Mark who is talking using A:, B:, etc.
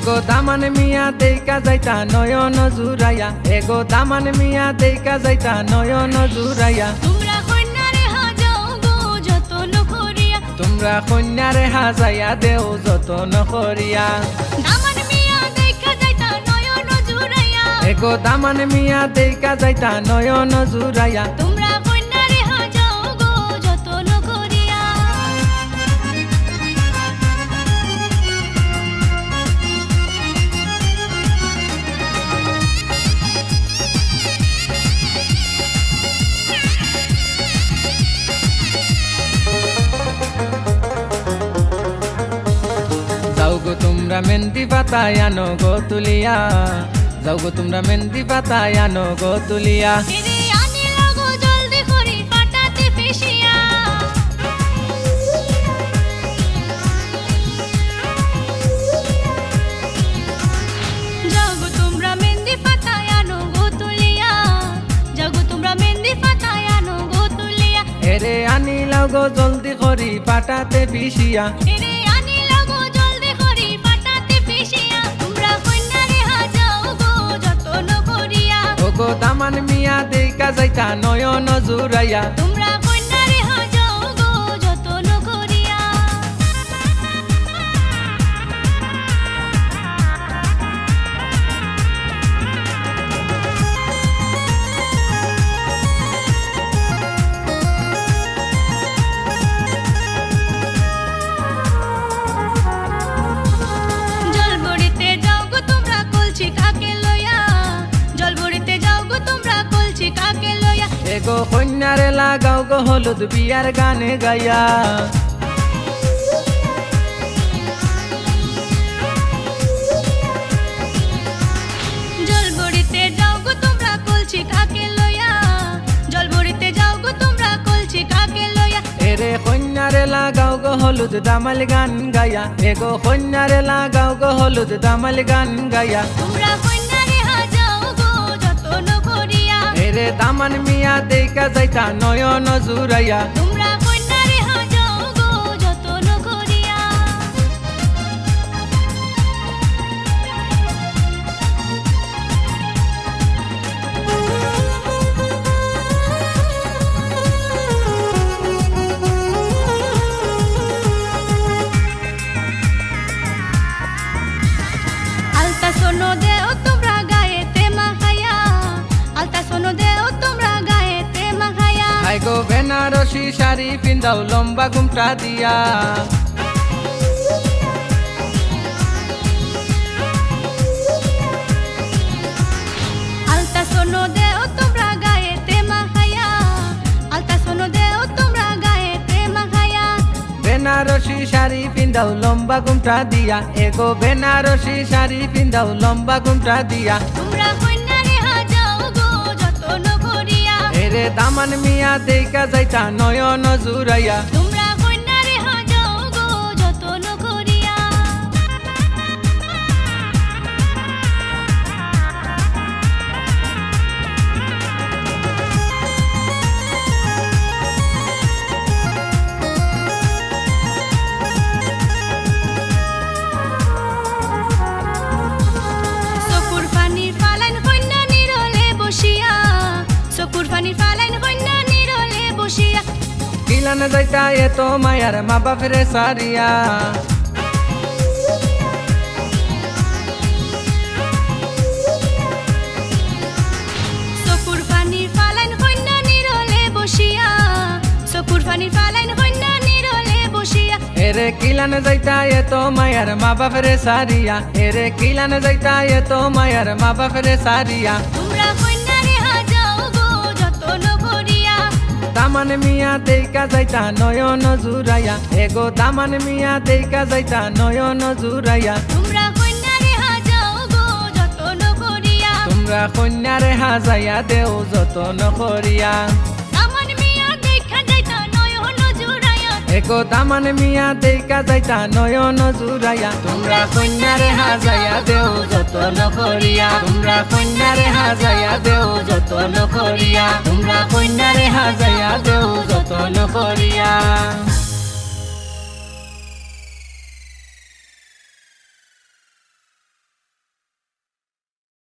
A: এগো দামান মিয়া দেইকা যাইতা নয়ন জুরাইয়া এগো দামান মিয়া দেইকা যাইতা নয়ন জুরাইয়া
B: তোমরা কন্যারে হাজাও গো যতন করিয়া
A: তোমরা কন্যারে হাজাইয়া দেও যতন করিয়া
B: দামান মিয়া দেখা যাইতা নয়ন জুড়াইয়া
A: এগো দামান মিয়া দেইকা যাইতা নয়ন জুরাইয়া
B: তোমরা কন্যারে হাজাও গো যতন করিয়া
A: যাও গো তোমরা মেহেন্দি পাতায় আনো গো তুলিয়া যাও গো তোমরা মেহেন্দি পাতায় আনো গো তুলিয়া
B: এরে আনিল গো জলদি করি পাটাতে ফেসিয়া যাও গো তোমরা মেহেন্দি পাতায় আনো গো তুলিয়া যাও গো তোমরা মেহেন্দি পাতায় আনো গো তুলিয়া
A: এরে আনিলাও গো জলদি করি পাটাতে পিসিয়া
B: এরে আনিল গো জলদি করি পাটাতে ফেসিয়া তোমরা কন্যারে হাজাও গো যতন করিয়া
A: ওগো দামান মিয়া দেইকা যাইতা নয়ন জুরাইয়া
B: তোমরা কন্যারে হাজাও গো যতন করিয়া জলবড়িতে যাও গো তোমরা কলছি কাকে লইয়া জলবড়িতে যাও গো তোমরা কলছি কাকে লইয়া
A: এগো কন্যারে লাগাও গো হলুদ বিয়ার গানে গাইয়া
B: জলবড়িতে যাও গো তোমরা কলছি কাকে লইয়া জলবড়িতে যাও গো তোমরা কলছি কাকে লইয়া
A: এরে কন্যারে লাগাও গো হলুদ দামাল গান গাইয়া এগো কন্যারে লাগাও গো হলুদ দামাল গান গাইয়া
B: তোমরা কন্যারে হাজাও গো যতন করিয়া
A: এরে দামান মিয়া দেইকা যাইতা নয়ন জুরাইয়া
B: তোমরা কন্যারে হাজাও গো যতন করিয়া আলতা সোনো দেও তোমরা গায়েতে মাখাইয়া আলতা সোনো দেও তোমরা গায়েতে মাখাইয়া
A: হাই গো বেনারসি শাড়ি পিন্দাও লম্বা ঘুমটা দিয়া
B: আলতা সোনো দেও তোমরা গায়েতে মাখাইয়া আলতা সোনো দেও তোমরা গায়েতে মাখাইয়া
A: বেনারসি শাড়ি পিন্দাও লম্বা ঘুমটা দিয়া এগো বেনারসি শাড়ি পিন্দাও লম্বা ঘুমটা দিয়া
B: তোমরা কন্যারে হাজাও গো যতন করিয়া
A: এরে দামান মিয়া দেইকা যাইতা নয়ন জুরাইয়া
B: তোমরা কন্যারে হাজাও গো যতন করিয়া চকুর পানির ফালাইন কন্যা নিরলে বসিয়া চকুর পানির ফালাইন কন্যা নিরলে বসিয়া
A: কিলান যাইতা এত মায়ার মা বাপরে সারিয়া
B: চকুর পানির ফালাইন কন্যা নিরলে বসিয়া চকুর পানির ফালাইন কন্যা নিরলে বসিয়া
A: এরে কিলান যাইতা এত মায়ার মা বাপরে সারিয়া এরে কিলান যাইতা এত মায়ার মা বাপরে সারিয়া
B: তোমরা কন্যারে হাজাও গো যতন করিয়া
A: দামান মিয়া দেইকা যাইতা নয়ন জুরাইয়া এগো দামান মিয়া দেইকা যাইতা নয়ন জুরাইয়া
B: তোমরা কন্যারে হাজাও গো যতন করিয়া
A: তোমরা কন্যারে হাজাইয়া দেও যতন করিয়া
B: দামান মিয়া দেখা যাইতা নয়ন জুড়াইয়া
A: এগো দামান মিয়া দেইকা যাইতা নয়ন জুরাইয়া তোমরা কন্যারে হাজাইয়া দেও যতন করিয়া তোমরা কন্যারে হাজাইয়া দেও যতন করিয়া তোমরা কন্যারে হাজাইয়া দেও যতন করিয়া